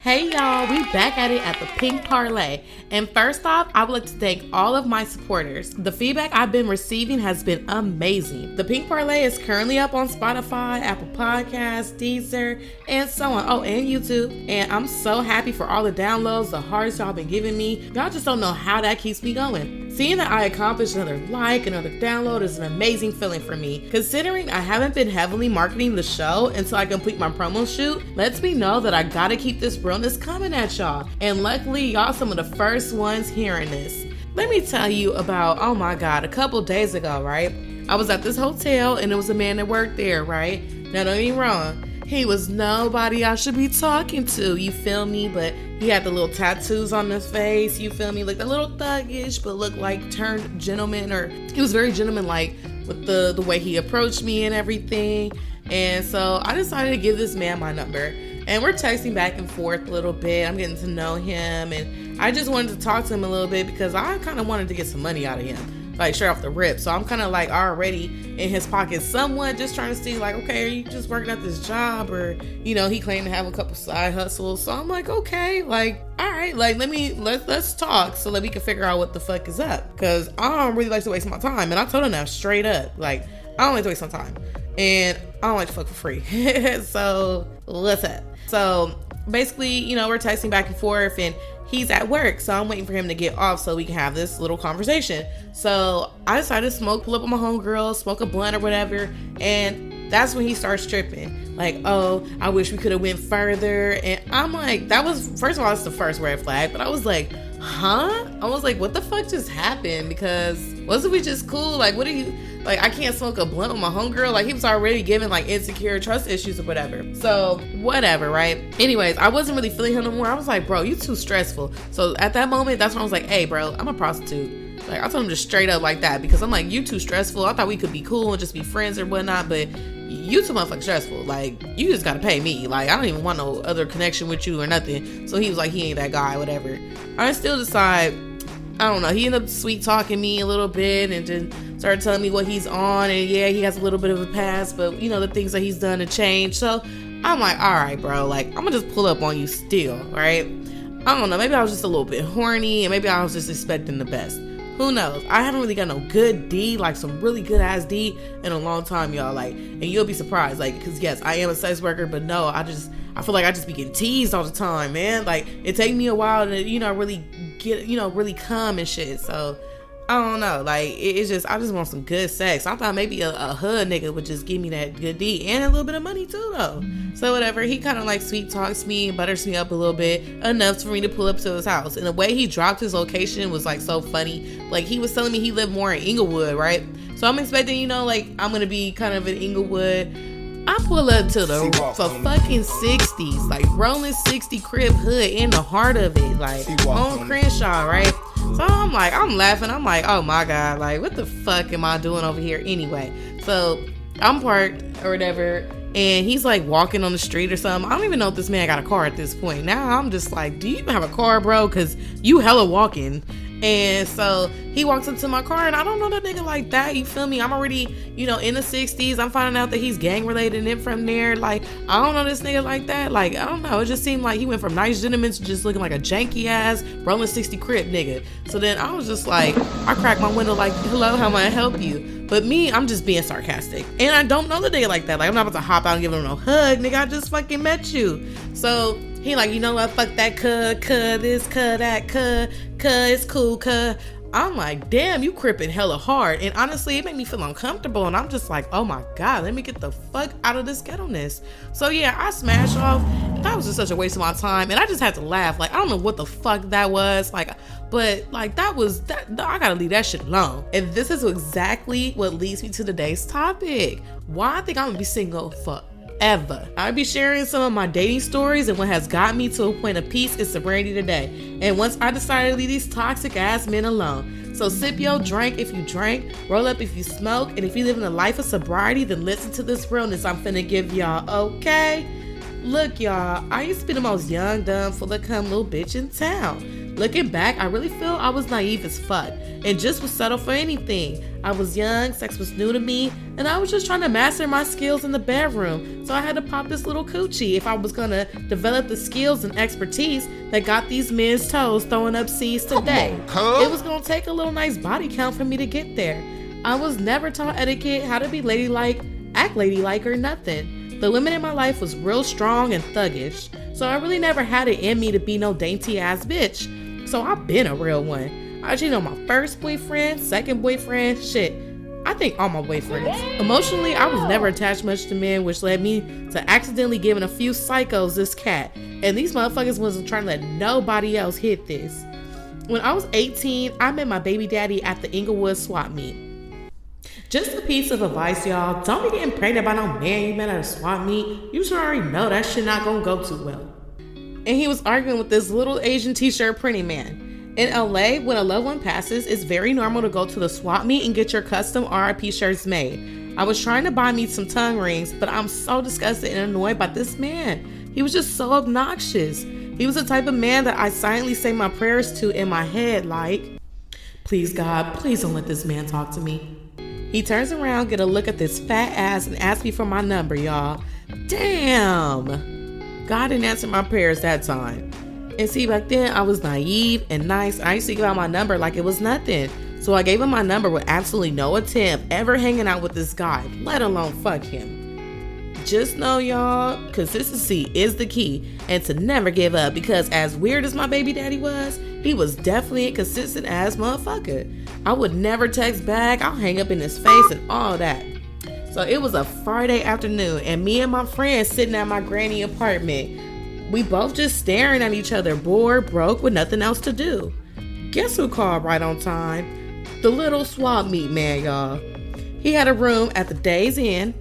Hey y'all, we back at it at the Pink Parley. And first off, I would like to thank all of my supporters. The feedback I've been receiving has been amazing. The Pink Parley is currently up on Spotify, Apple Podcasts, Deezer, and so on. Oh, and YouTube. And I'm so happy for all the downloads, the hearts y'all been giving me. Y'all just don't know how that keeps me going. Seeing that I accomplished another like, another download is an amazing feeling for me. Considering I haven't been heavily marketing the show until I complete my promo shoot, lets me know that I gotta keep this realness coming at y'all. And luckily, y'all some of the first ones hearing this. Let me tell you about, oh my God, a couple days ago, right? I was at this hotel and there was a man that worked there, right? Now don't get me wrong. He was nobody I should be talking to, you feel me? But he had the little tattoos on his face, you feel me? Like a little thuggish, but looked like turned gentleman, or he was very gentleman-like with the way he approached me and everything. And so I decided to give this man my number. And we're texting back and forth a little bit. I'm getting to know him. And I just wanted to talk to him a little bit because I kind of wanted to get some money out of him, like straight off the rip. So I'm kind of like already in his pocket somewhat, just trying to see like, okay, are you just working at this job? Or, you know, he claimed to have a couple side hustles. So I'm like, okay, like, all right, like let's talk so that we can figure out what the fuck is up. Because I don't really like to waste my time. And I told him that straight up. Like, I don't like to waste my time. And I don't like to fuck for free. So what's up? So basically, you know, we're texting back and forth and he's at work. So I'm waiting for him to get off so we can have this little conversation. So I decided to pull up with my homegirl, smoke a blunt or whatever. And that's when he starts tripping. Like, oh, I wish we could have went further. And I'm like, that was, first of all, it's the first red flag. But I was like, huh? I was like, what the fuck just happened? Because wasn't we just cool? Like, what are you, like, I can't smoke a blunt with my homegirl. Like, he was already giving like insecure trust issues or whatever. So whatever, right? Anyways, I wasn't really feeling him no more. I was like, bro, you too stressful. So at that moment, that's when I was like, hey bro, I'm a prostitute. Like, I told him just straight up like that because I'm like, you too stressful. I thought we could be cool and just be friends or whatnot, but you too motherfucking stressful. Like, you just gotta pay me. Like, I don't even want no other connection with you or nothing. So he was like, he ain't that guy, whatever. I still decide, I don't know, he ended up sweet talking me a little bit and then started telling me what he's on. And yeah, he has a little bit of a past, but you know, the things that he's done to change. So I'm like, all right, bro, like, I'm gonna just pull up on you still, right? I don't know, maybe I was just a little bit horny and maybe I was just expecting the best. Who knows? I haven't really got no good D, like some really good ass D in a long time, y'all. Like, and you'll be surprised, like, because yes, I am a sex worker, but no, I feel like I just be getting teased all the time, man. Like, it take me a while to, you know, really get, you know, really come and shit. So I don't know, like, it's just, I just want some good sex. I thought maybe a hood nigga would just give me that good D and a little bit of money too, though. So whatever, he kind of like sweet talks me, butters me up a little bit, enough for me to pull up to his house. And the way he dropped his location was like so funny. Like, he was telling me he lived more in Inglewood, right? So I'm expecting, you know, like, I'm gonna be kind of in Inglewood. I pull up to the for fucking 60s, like rolling 60 crib hood in the heart of it, like on Crenshaw, right? So I'm like, I'm laughing. I'm like, oh my God, like, what the fuck am I doing over here anyway? So I'm parked or whatever, and he's like walking on the street or something. I don't even know if this man got a car at this point. Now I'm just like, do you even have a car, bro? Because you hella walking. And so he walks up to my car and I don't know that nigga like that, you feel me? I'm already, you know, in the 60s. I'm finding out that he's gang related and from there, like, I don't know this nigga like that. Like, I don't know, it just seemed like he went from nice gentleman to just looking like a janky ass rolling 60 crib nigga. So then I was just like, I cracked my window like, hello, how may I help you? But me, I'm just being sarcastic and I don't know the nigga like that. Like, I'm not about to hop out and give him no hug, nigga, I just fucking met you. So he like, you know what, fuck that cuh this, cuh that, cuh, it's cool, cuh. I'm like, damn, you crippin' hella hard. And honestly, it made me feel uncomfortable. And I'm just like, oh my God, let me get the fuck out of this ghetto-ness. So yeah, I smashed off. That was just such a waste of my time. And I just had to laugh. Like, I don't know what the fuck that was. Like, but like, that I gotta leave that shit alone. And this is exactly what leads me to today's topic. Why I think I'm gonna be single forever. I'll be sharing some of my dating stories and what has got me to a point of peace and serenity today. And once I decided to leave these toxic ass men alone. So sip your drink if you drink, roll up if you smoke, and if you live in a life of sobriety, then listen to this realness I'm finna give y'all, okay? Look, y'all, I used to be the most young, dumb, full of cum little bitch in town. Looking back, I really feel I was naive as fuck. and just would settle for anything. I was young, sex was new to me, and I was just trying to master my skills in the bedroom. So I had to pop this little coochie if I was gonna develop the skills and expertise that got these men's toes throwing up C's today. It was gonna take a little nice body count for me to get there. I was never taught etiquette, how to be ladylike, act ladylike, or nothing. The women in my life was real strong and thuggish, so I really never had it in me to be no dainty ass bitch. So I've been a real one. I cheated on my first boyfriend, second boyfriend, shit. I think all my boyfriends. Emotionally, I was never attached much to men, which led me to accidentally giving a few psychos this cat. And these motherfuckers wasn't trying to let nobody else hit this. When I was 18, I met my baby daddy at the Inglewood swap meet. Just a piece of advice, y'all. Don't be getting pregnant by no man you met at a swap meet. You should already know that shit not gonna go too well. And he was arguing with this little Asian t-shirt printing man. In LA, when a loved one passes, it's very normal to go to the swap meet and get your custom RIP shirts made. I was trying to buy me some tongue rings, but I'm so disgusted and annoyed by this man. He was just so obnoxious. He was the type of man that I silently say my prayers to in my head, like, please God, please don't let this man talk to me. He turns around, get a look at this fat ass, and asks me for my number, y'all. Damn! God didn't answer my prayers that time. And see, back then I was naive and nice. I used to give out my number like it was nothing. So I gave him my number with absolutely no attempt ever hanging out with this guy, let alone fuck him. Just know, y'all, consistency is the key, and to never give up, because as weird as my baby daddy was, he was definitely a consistent ass motherfucker. I would never text back, I'll hang up in his face and all that. So it was a Friday afternoon, and me and my friend sitting at my granny apartment. We both just staring at each other, bored, broke, with nothing else to do. Guess who called right on time? The little swap meet man, y'all. He had a room at the Days Inn,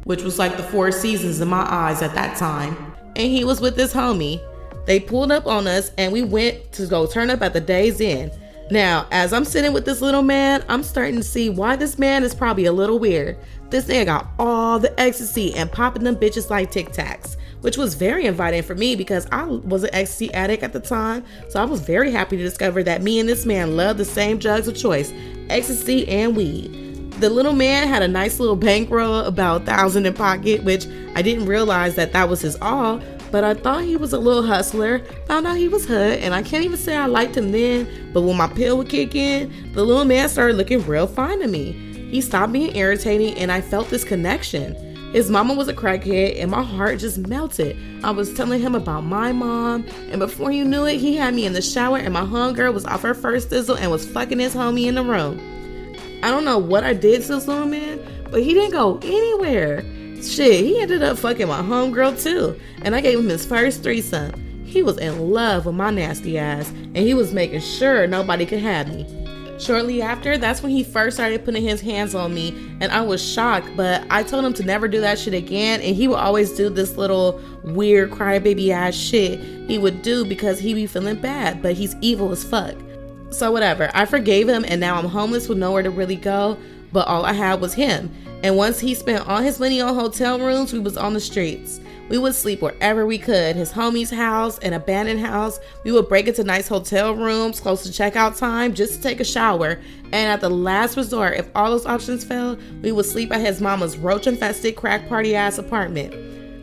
which was like the Four Seasons in my eyes at that time. And he was with this homie. They pulled up on us and we went to go turn up at the Days Inn. Now, as I'm sitting with this little man, I'm starting to see why this man is probably a little weird. This nigga got all the ecstasy and popping them bitches like Tic Tacs, which was very inviting for me because I was an ecstasy addict at the time. So I was very happy to discover that me and this man loved the same drugs of choice, ecstasy and weed. The little man had a nice little bankroll, about $1,000 in pocket, which I didn't realize that was his all, but I thought he was a little hustler. Found out he was hood, and I can't even say I liked him then, but when my pill would kick in, the little man started looking real fine to me. He stopped being irritating, and I felt this connection. His mama was a crackhead, and my heart just melted. I was telling him about my mom, and before you knew it, he had me in the shower, and my homegirl was off her first thizzle and was fucking his homie in the room. I don't know what I did to this little man, but he didn't go anywhere. Shit, he ended up fucking my homegirl too, and I gave him his first threesome. He was in love with my nasty ass, and he was making sure nobody could have me. Shortly after, that's when he first started putting his hands on me, and I was shocked, but I told him to never do that shit again, and he would always do this little weird crybaby ass shit he would do because he be feeling bad, but he's evil as fuck. So whatever, I forgave him, and now I'm homeless with nowhere to really go, but all I had was him. And once he spent all his money on hotel rooms, we was on the streets. We would sleep wherever we could, his homie's house, an abandoned house. We would break into nice hotel rooms close to checkout time just to take a shower. And at the last resort, if all those options failed, we would sleep at his mama's roach-infested crack party ass apartment.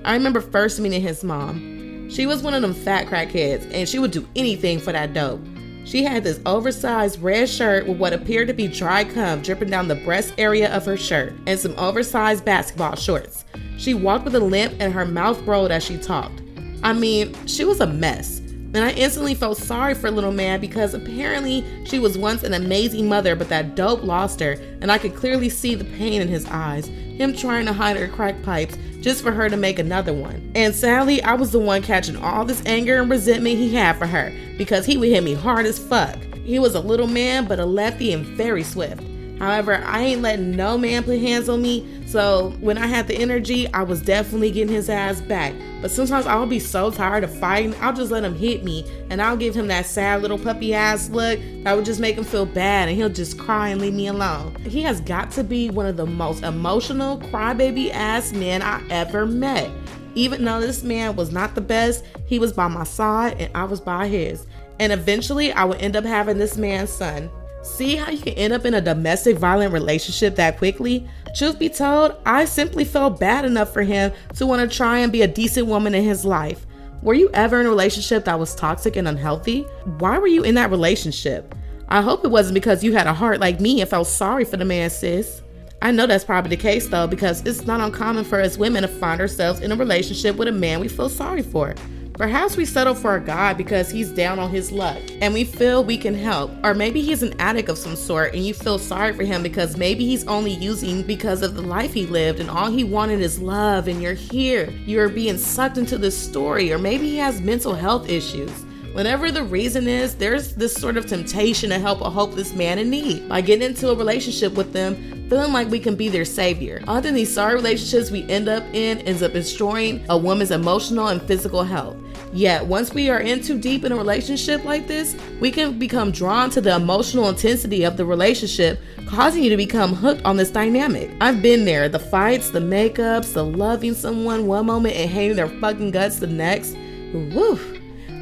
I remember first meeting his mom. She was one of them fat crackheads, and she would do anything for that dope. She had this oversized red shirt with what appeared to be dry cum dripping down the breast area of her shirt, and some oversized basketball shorts. She walked with a limp and her mouth rolled as she talked. I mean, she was a mess. And I instantly felt sorry for little man because apparently she was once an amazing mother, but that dope lost her, and I could clearly see the pain in his eyes, him trying to hide her crack pipes just for her to make another one. And sadly, I was the one catching all this anger and resentment he had for her because he would hit me hard as fuck. He was a little man, but a lefty and very swift. However, I ain't letting no man put hands on me, so when I had the energy, I was definitely getting his ass back. But sometimes I'll be so tired of fighting, I'll just let him hit me, and I'll give him that sad little puppy ass look that would just make him feel bad, and he'll just cry and leave me alone. He has got to be one of the most emotional, crybaby ass men I ever met. Even though this man was not the best, he was by my side and I was by his. And eventually I would end up having this man's son. See how you can end up in a domestic violent relationship that quickly? Truth be told, I simply felt bad enough for him to want to try and be a decent woman in his life. Were you ever in a relationship that was toxic and unhealthy? Why were you in that relationship? I hope it wasn't because you had a heart like me and felt sorry for the man, sis. I know that's probably the case though, because it's not uncommon for us women to find ourselves in a relationship with a man we feel sorry for. Perhaps we settle for a guy because he's down on his luck and we feel we can help. Or maybe he's an addict of some sort and you feel sorry for him because maybe he's only using because of the life he lived and all he wanted is love and you're here. You're being sucked into this story. Or maybe he has mental health issues. Whatever the reason is, there's this sort of temptation to help a hopeless man in need by getting into a relationship with them, feeling like we can be their savior. Often these sorry relationships we end up in ends up destroying a woman's emotional and physical health. Yet once we are in too deep in a relationship like this, we can become drawn to the emotional intensity of the relationship, causing you to become hooked on this dynamic. I've been there, the fights, the makeups, the loving someone one moment and hating their fucking guts the next. Woo.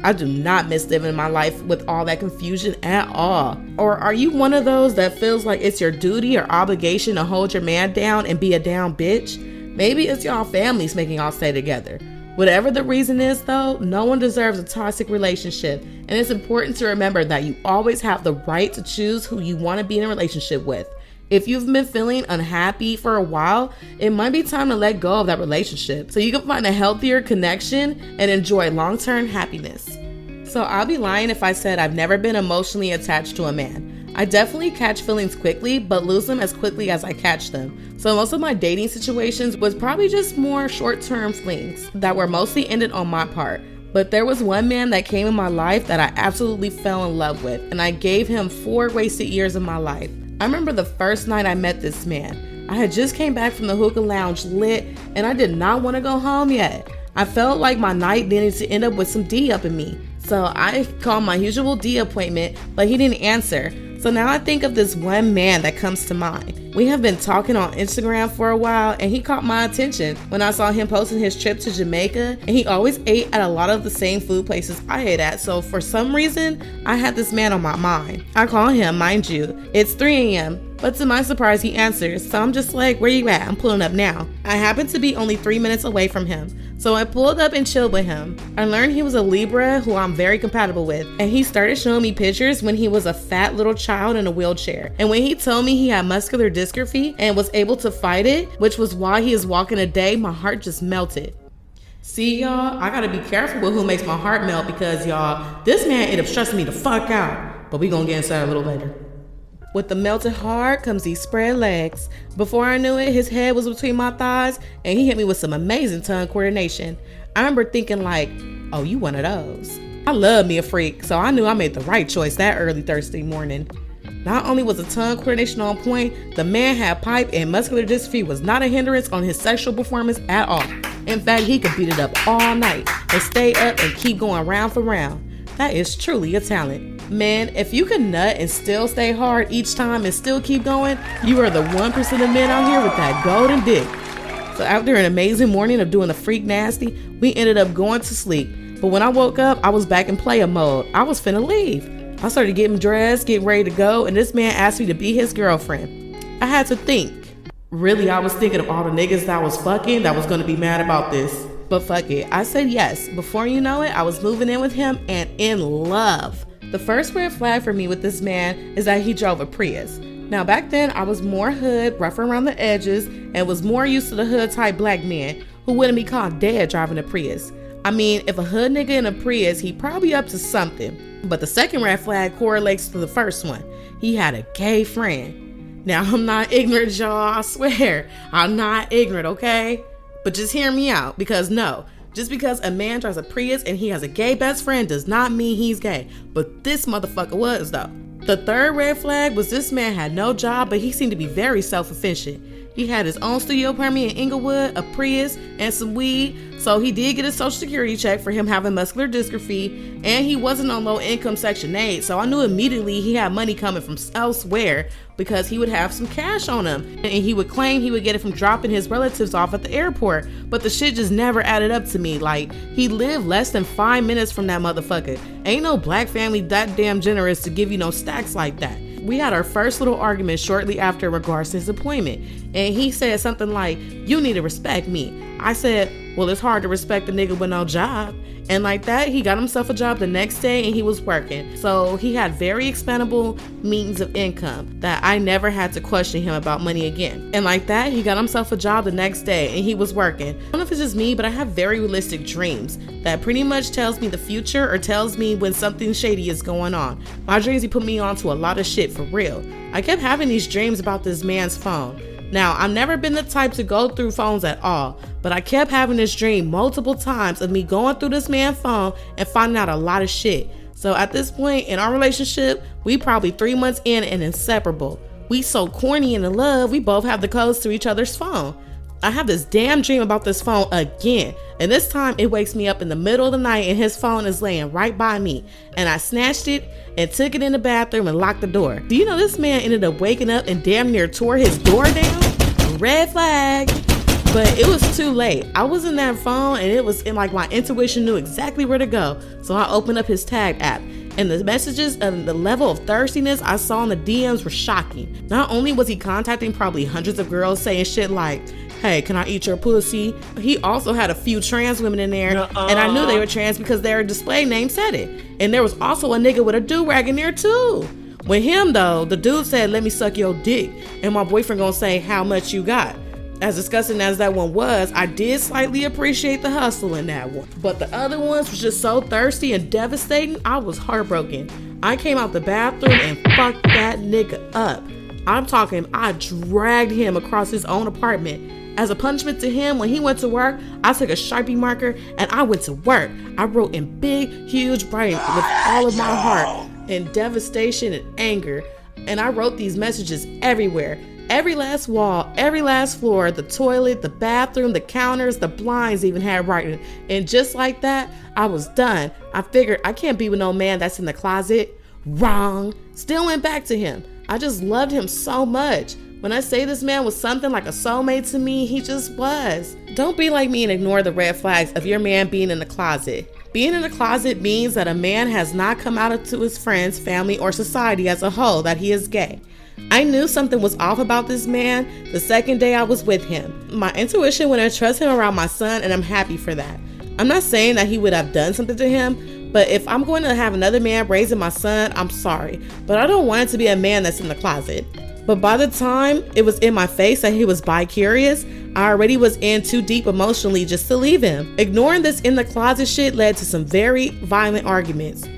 I do not miss living my life with all that confusion at all. Or are you one of those that feels like it's your duty or obligation to hold your man down and be a down bitch? Maybe it's y'all families making y'all stay together. Whatever the reason is though, no one deserves a toxic relationship, and it's important to remember that you always have the right to choose who you want to be in a relationship with. If you've been feeling unhappy for a while, it might be time to let go of that relationship so you can find a healthier connection and enjoy long-term happiness. So I'll be lying if I said I've never been emotionally attached to a man. I definitely catch feelings quickly, but lose them as quickly as I catch them. So most of my dating situations was probably just more short-term flings that were mostly ended on my part. But there was one man that came in my life that I absolutely fell in love with, and I gave him 4 wasted years of my life. I remember the first night I met this man. I had just came back from the hookah lounge lit, and I did not want to go home yet. I felt like my night needed to end up with some D up in me. So I called my usual D appointment, but he didn't answer. So now I think of this one man that comes to mind. We have been talking on Instagram for a while, and he caught my attention when I saw him posting his trip to Jamaica, and he always ate at a lot of the same food places I ate at. So for some reason, I had this man on my mind. I call him, mind you, it's 3 a.m. But to my surprise, he answers. So I'm just like, where you at? I'm pulling up now. I happen to be only 3 minutes away from him. So I pulled up and chilled with him. I learned he was a Libra who I'm very compatible with. And he started showing me pictures when he was a fat little child in a wheelchair. And when he told me he had muscular dystrophy and was able to fight it, which was why he is walking a day, my heart just melted. See y'all, I gotta be careful with who makes my heart melt because y'all, this man ended up stressing me the fuck out. But we gonna get inside a little later. With the melted heart comes these spread legs. Before I knew it, his head was between my thighs and he hit me with some amazing tongue coordination. I remember thinking like, oh, you one of those. I love me a freak, so I knew I made the right choice that early Thursday morning. Not only was the tongue coordination on point, the man had pipe and muscular dystrophy was not a hindrance on his sexual performance at all. In fact, he could beat it up all night and stay up and keep going round for round. That is truly a talent. Man, if you can nut and still stay hard each time and still keep going, you are the 1% of men out here with that golden dick. So after an amazing morning of doing the freak nasty, we ended up going to sleep. But when I woke up, I was back in player mode. I was finna leave. I started getting dressed, getting ready to go, and this man asked me to be his girlfriend. I had to think. Really, I was thinking of all the niggas that I was fucking that was gonna be mad about this. But fuck it, I said yes. Before you know it, I was moving in with him and in love. The first red flag for me with this man is that he drove a Prius. Now back then, I was more hood, rougher around the edges, and was more used to the hood type black man who wouldn't be caught dead driving a Prius. I mean, if a hood nigga in a Prius, he probably up to something. But the second red flag correlates to the first one. He had a gay friend. Now, I'm not ignorant, y'all, I swear. I'm not ignorant, okay? But just hear me out, because no, just because a man drives a Prius and he has a gay best friend does not mean he's gay. But this motherfucker was, though. The third red flag was this man had no job, but he seemed to be very self-sufficient. He had his own studio apartment in Inglewood, a Prius, and some weed. So he did get a social security check for him having muscular dystrophy, and he wasn't on low income Section 8. So I knew immediately he had money coming from elsewhere because he would have some cash on him. And he would claim he would get it from dropping his relatives off at the airport. But the shit just never added up to me. Like, he lived less than 5 minutes from that motherfucker. Ain't no black family that damn generous to give you no stacks like that. We had our first little argument shortly after in regards to his appointment. And he said something like, "You need to respect me." I said, "Well, it's hard to respect a nigga with no job." And like that, he got himself a job the next day and he was working. So he had very expandable means of income that I never had to question him about money again. And like that, he got himself a job the next day and he was working. I don't know if it's just me, but I have very realistic dreams that pretty much tells me the future or tells me when something shady is going on. My dreams, he put me on to a lot of shit for real. I kept having these dreams about this man's phone. Now, I've never been the type to go through phones at all, but I kept having this dream multiple times of me going through this man's phone and finding out a lot of shit. So at this point in our relationship, we probably 3 months in and inseparable. We so corny and in love, we both have the codes to each other's phone. I have this damn dream about this phone again, and this time it wakes me up in the middle of the night and his phone is laying right by me, and I snatched it and took it in the bathroom and locked the door. Do you know this man ended up waking up and damn near tore his door down? Red flag. But it was too late. I was in that phone and it was in like my intuition knew exactly where to go. So I opened up his tag app, and the messages and the level of thirstiness I saw in the DMs were shocking. Not only was he contacting probably hundreds of girls saying shit like, "Hey, can I eat your pussy?" He also had a few trans women in there, and I knew they were trans because their display name said it. And there was also a nigga with a do-rag in there too. With him though, the dude said, "Let me suck your dick," and my boyfriend gonna say, "How much you got?" As disgusting as that one was, I did slightly appreciate the hustle in that one. But the other ones was just so thirsty and devastating, I was heartbroken. I came out the bathroom and fucked that nigga up. I'm talking, I dragged him across his own apartment. As a punishment to him, when he went to work, I took a Sharpie marker and I went to work. I wrote in big, huge writing with all of my heart and devastation and anger. And I wrote these messages everywhere. Every last wall, every last floor, the toilet, the bathroom, the counters, the blinds even had writing. And just like that, I was done. I figured I can't be with no man that's in the closet. Wrong. Still went back to him. I just loved him so much. When I say this man was something like a soulmate to me, he just was. Don't be like me and ignore the red flags of your man being in the closet. Being in the closet means that a man has not come out to his friends, family, or society as a whole that he is gay. I knew something was off about this man the second day I was with him. My intuition wouldn't trust him around my son, and I'm happy for that. I'm not saying that he would have done something to him, but if I'm going to have another man raising my son, I'm sorry. But I don't want it to be a man that's in the closet. But by the time it was in my face that he was bi-curious, I already was in too deep emotionally just to leave him. Ignoring this in the closet shit led to some very violent arguments,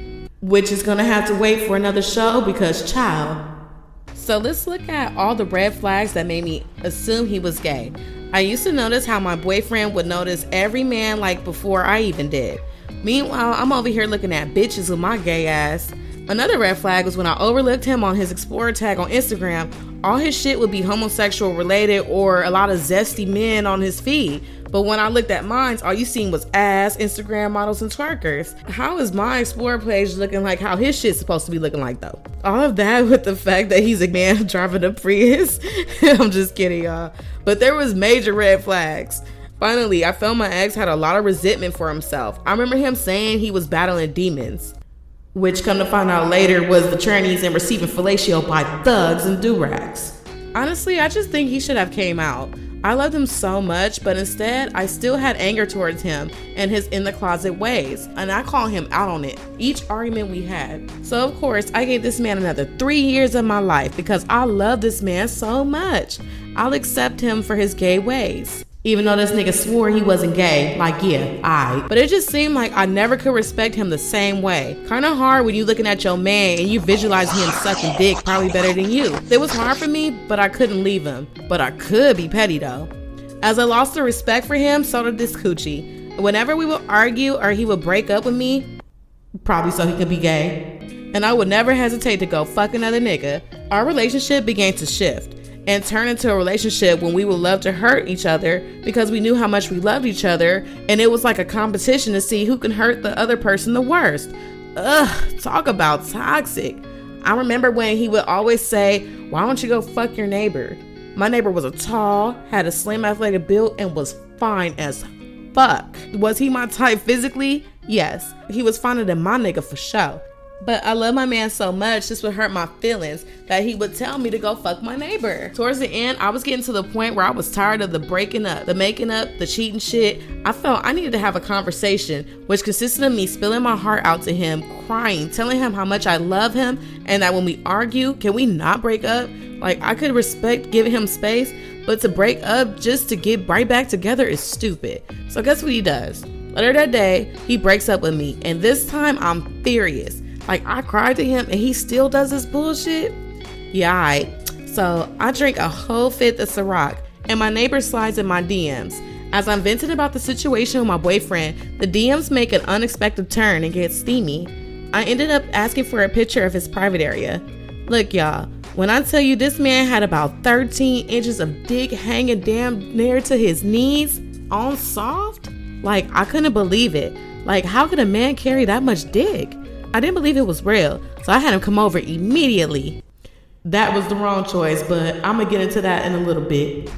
which is gonna have to wait for another show because child. So let's look at all the red flags that made me assume he was gay. I used to notice how my boyfriend would notice every man like before I even did. Meanwhile, I'm over here looking at bitches with my gay ass. Another red flag was when I overlooked him on his Explorer tag on Instagram. All his shit would be homosexual related or a lot of zesty men on his feed. But when I looked at mine, all you seen was ass, Instagram models, and twerkers. How is my Explorer page looking like how his shit's supposed to be looking like though? All of that with the fact that he's a man driving a Prius. I'm just kidding, y'all. But there was major red flags. Finally, I felt my ex had a lot of resentment for himself. I remember him saying he was battling demons, which come to find out later was the trannies and receiving fellatio by thugs and do-rags. Honestly, I just think he should have came out. I loved him so much, but instead, I still had anger towards him and his in-the-closet ways, and I call him out on it each argument we had. So of course, I gave this man another 3 years of my life because I love this man so much. I'll accept him for his gay ways. Even though this nigga swore he wasn't gay, like yeah, aight. But it just seemed like I never could respect him the same way. Kinda hard when you looking at your man and you visualizing him sucking dick probably better than you. It was hard for me, but I couldn't leave him. But I could be petty though. As I lost the respect for him, so did this coochie. Whenever we would argue or he would break up with me, probably so he could be gay, and I would never hesitate to go fuck another nigga, our relationship began to shift and turn into a relationship when we would love to hurt each other because we knew how much we loved each other, and it was like a competition to see who can hurt the other person the worst. Ugh, talk about toxic. I remember when he would always say, "Why don't you go fuck your neighbor?" My neighbor was a tall, had a slim athletic build, and was fine as fuck. Was he my type physically? Yes. He was finer than my nigga for sure. But I love my man so much, this would hurt my feelings that he would tell me to go fuck my neighbor. Towards the end, I was getting to the point where I was tired of the breaking up, the making up, the cheating shit. I felt I needed to have a conversation, which consisted of me spilling my heart out to him, crying, telling him how much I love him, and that when we argue, can we not break up? Like, I could respect giving him space, but to break up just to get right back together is stupid. So guess what he does? Later that day, he breaks up with me, and this time I'm furious. Like, I cried to him and he still does this bullshit? Yeah, alright. So I drink a whole fifth of Ciroc and my neighbor slides in my DMs. As I'm venting about the situation with my boyfriend, the DMs make an unexpected turn and get steamy. I ended up asking for a picture of his private area. Look, y'all, when I tell you this man had about 13 inches of dick hanging damn near to his knees, on soft, like, I couldn't believe it. Like, how could a man carry that much dick? I didn't believe it was real, so I had him come over immediately. That was the wrong choice, but I'm gonna get into that in a little bit.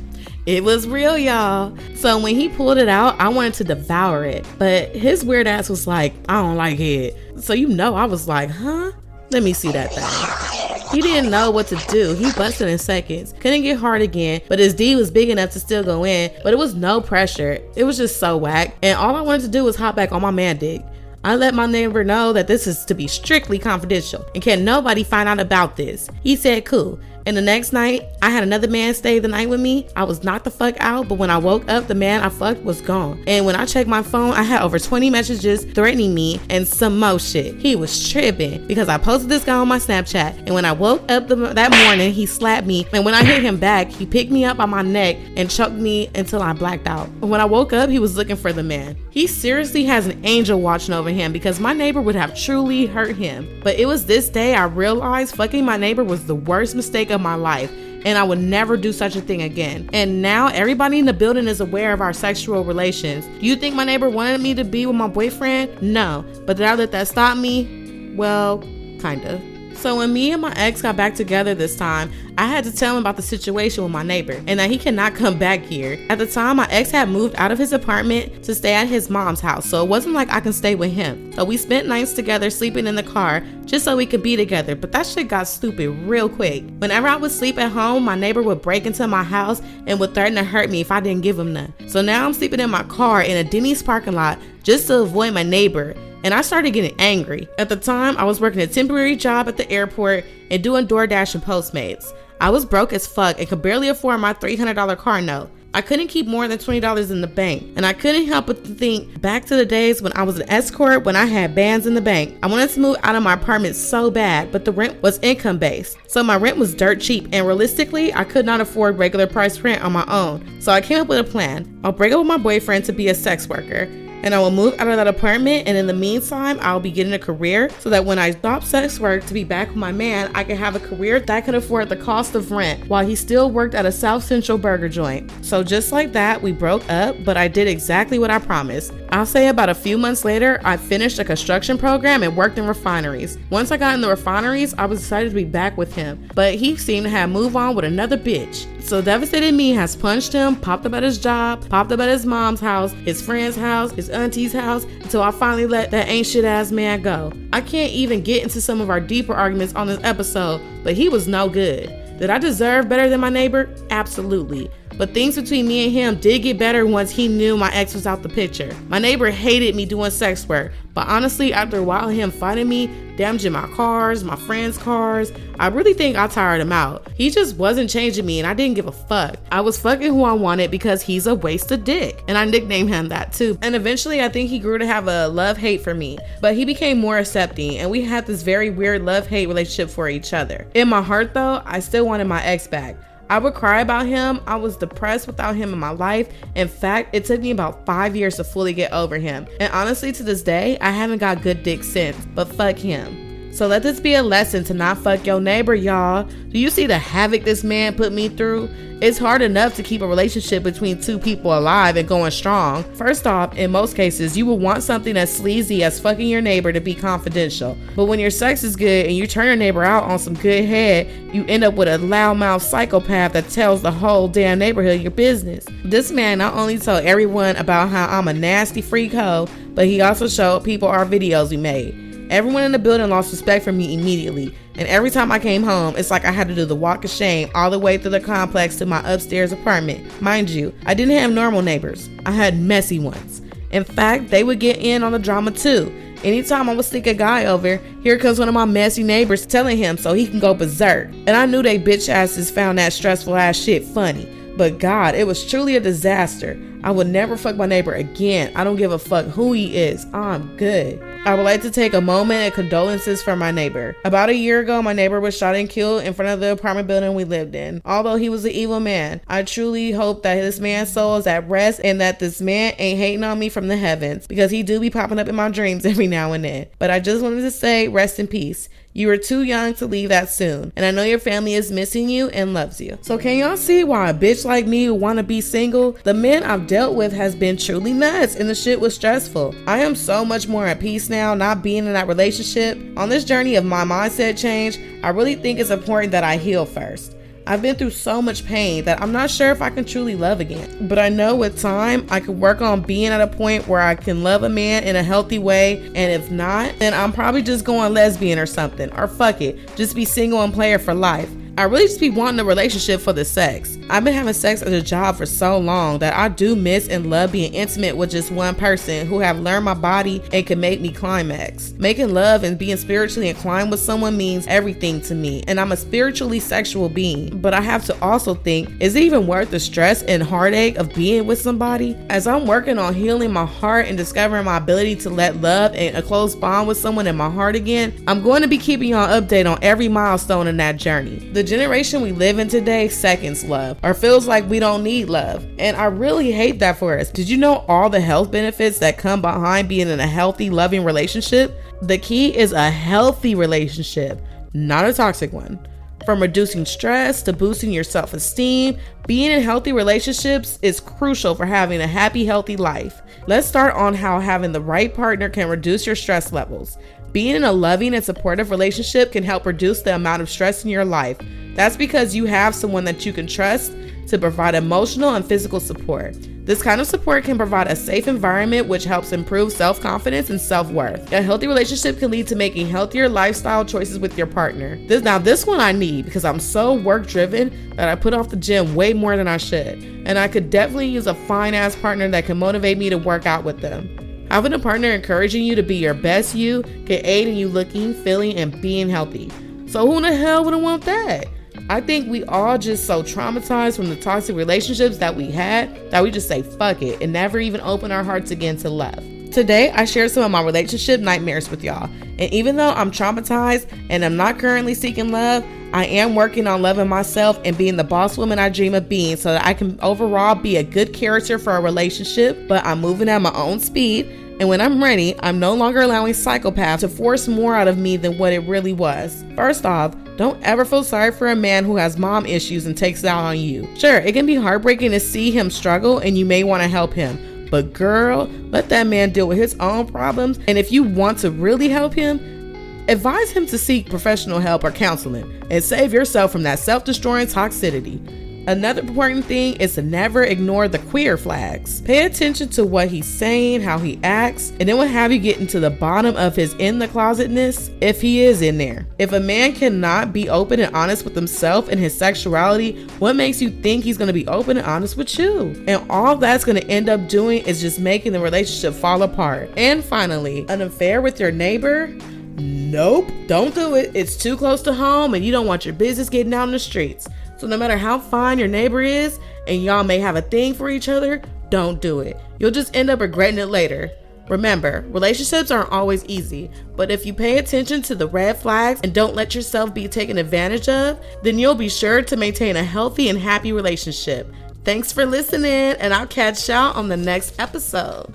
It was real, y'all. So when he pulled it out, I wanted to devour it, but his weird ass was like, I don't like it. So I was like, huh? Let me see that thing. He didn't know what to do. He busted in seconds. Couldn't get hard again, but his D was big enough to still go in, but it was no pressure. It was just so whack, and all I wanted to do was hop back on my man dick. I let my neighbor know that this is to be strictly confidential and can't nobody find out about this. He said cool. And the next night, I had another man stay the night with me. I was knocked the fuck out, but when I woke up, the man I fucked was gone. And when I checked my phone, I had over 20 messages threatening me and some more shit. He was tripping because I posted this guy on my Snapchat. And when I woke up that morning, he slapped me. And when I hit him back, he picked me up by my neck and choked me until I blacked out. When I woke up, he was looking for the man. He seriously has an angel watching over him because my neighbor would have truly hurt him. But it was this day I realized fucking my neighbor was the worst mistake of my life, and I would never do such a thing again. And now everybody in the building is aware of our sexual relations. Do you think my neighbor wanted me to be with my boyfriend? No. But did I let that stop me? Well, kinda. So when me and my ex got back together this time, I had to tell him about the situation with my neighbor and that he cannot come back here. At the time, my ex had moved out of his apartment to stay at his mom's house, so it wasn't like I can stay with him. So we spent nights together sleeping in the car just so we could be together, but that shit got stupid real quick. Whenever I would sleep at home, my neighbor would break into my house and would threaten to hurt me if I didn't give him none. So now I'm sleeping in my car in a Denny's parking lot just to avoid my neighbor. And I started getting angry. At the time, I was working a temporary job at the airport and doing DoorDash and Postmates. I was broke as fuck and could barely afford my $300 car note. I couldn't keep more than $20 in the bank, and I couldn't help but to think back to the days when I was an escort when I had bands in the bank. I wanted to move out of my apartment so bad, but the rent was income based, so my rent was dirt cheap, and realistically, I could not afford regular price rent on my own. So I came up with a plan. I'll break up with my boyfriend to be a sex worker, and I will move out of that apartment, and in the meantime, I'll be getting a career so that when I stop sex work to be back with my man, I can have a career that can afford the cost of rent while he still worked at a South Central burger joint. So just like that, we broke up, but I did exactly what I promised. I'll say about a few months later, I finished a construction program and worked in refineries. Once I got in the refineries, I was excited to be back with him, but he seemed to have moved on with another bitch. So devastated me has punched him, popped up at his job, popped up at his mom's house, his friend's house, his auntie's house, until I finally let that ain't shit ass man go. I can't even get into some of our deeper arguments on this episode, but he was no good. Did I deserve better than my neighbor? Absolutely. But things between me and him did get better once he knew my ex was out the picture. My neighbor hated me doing sex work, but honestly, after a while of him fighting me, damaging my cars, my friends' cars, I really think I tired him out. He just wasn't changing me and I didn't give a fuck. I was fucking who I wanted because he's a waste of dick. And I nicknamed him that too. And eventually I think he grew to have a love-hate for me, but he became more accepting and we had this very weird love-hate relationship for each other. In my heart though, I still wanted my ex back. I would cry about him. I was depressed without him in my life. In fact, it took me about 5 years to fully get over him. And honestly, to this day, I haven't got good dick since, but fuck him. So let this be a lesson to not fuck your neighbor, y'all. Do you see the havoc this man put me through? It's hard enough to keep a relationship between two people alive and going strong. First off, in most cases, you will want something as sleazy as fucking your neighbor to be confidential. But when your sex is good and you turn your neighbor out on some good head, you end up with a loudmouth psychopath that tells the whole damn neighborhood your business. This man not only told everyone about how I'm a nasty freak hoe, but he also showed people our videos we made. Everyone in the building lost respect for me immediately, and every time I came home, it's like I had to do the walk of shame all the way through the complex to my upstairs apartment. Mind you, I didn't have normal neighbors. I had messy ones. In fact, they would get in on the drama too. Anytime I would sneak a guy over, here comes one of my messy neighbors telling him so he can go berserk. And I knew they bitch asses found that stressful ass shit funny. But God, it was truly a disaster. I would never fuck my neighbor again. I don't give a fuck who he is. I'm good. I would like to take a moment of condolences for my neighbor. About a year ago, my neighbor was shot and killed in front of the apartment building we lived in. Although he was an evil man, I truly hope that this man's soul is at rest and that this man ain't hating on me from the heavens, because he do be popping up in my dreams every now and then. But I just wanted to say, rest in peace. You were too young to leave that soon, and I know your family is missing you and loves you. So can y'all see why a bitch like me who wanna be single? The men I've dealt with has been truly nuts, and the shit was stressful. I am so much more at peace now, not being in that relationship. On this journey of my mindset change, I really think it's important that I heal first. I've been through so much pain that I'm not sure if I can truly love again. But I know with time, I can work on being at a point where I can love a man in a healthy way. And if not, then I'm probably just going lesbian or something. Or fuck it, just be single and player for life. I really just be wanting a relationship for the sex. I've been having sex as a job for so long that I do miss and love being intimate with just one person who have learned my body and can make me climax. Making love and being spiritually inclined with someone means everything to me, and I'm a spiritually sexual being. But I have to also think, is it even worth the stress and heartache of being with somebody? As I'm working on healing my heart and discovering my ability to let love and a close bond with someone in my heart again, I'm going to be keeping y'all updated on every milestone in that journey. The generation we live in today seconds love, or feels like we don't need love, and I really hate that for us. Did you know all the health benefits that come behind being in a healthy, loving relationship? The key is a healthy relationship, not a toxic one. From reducing stress to boosting your self-esteem, being in healthy relationships is crucial for having a happy, healthy life. Let's start on how having the right partner can reduce your stress levels. Being in a loving and supportive relationship can help reduce the amount of stress in your life. That's because you have someone that you can trust to provide emotional and physical support. This kind of support can provide a safe environment, which helps improve self-confidence and self-worth. A healthy relationship can lead to making healthier lifestyle choices with your partner. This one I need, because I'm so work-driven that I put off the gym way more than I should. And I could definitely use a fine-ass partner that can motivate me to work out with them. Having a partner encouraging you to be your best you can aid in you looking, feeling, and being healthy. So who in the hell wouldn't want that? I think we all just so traumatized from the toxic relationships that we had that we just say fuck it and never even open our hearts again to love. Today, I shared some of my relationship nightmares with y'all. And even though I'm traumatized and I'm not currently seeking love, I am working on loving myself and being the boss woman I dream of being so that I can overall be a good character for a relationship, but I'm moving at my own speed. And when I'm ready, I'm no longer allowing psychopaths to force more out of me than what it really was. First off, don't ever feel sorry for a man who has mom issues and takes it out on you. Sure, it can be heartbreaking to see him struggle and you may want to help him. But girl, let that man deal with his own problems. And if you want to really help him, advise him to seek professional help or counseling and save yourself from that self-destroying toxicity. Another important thing is to never ignore the queer flags. Pay attention to what he's saying, how he acts, and it will have you getting to the bottom of his in the closetness if he is in there. If a man cannot be open and honest with himself and his sexuality, what makes you think he's going to be open and honest with you? And all that's going to end up doing is just making the relationship fall apart. And finally, an affair with your neighbor? Nope, don't do it. It's too close to home and you don't want your business getting out in the streets. So no matter how fine your neighbor is and y'all may have a thing for each other, don't do it. You'll just end up regretting it later. Remember, relationships aren't always easy, but if you pay attention to the red flags and don't let yourself be taken advantage of, then you'll be sure to maintain a healthy and happy relationship. Thanks for listening, and I'll catch y'all on the next episode.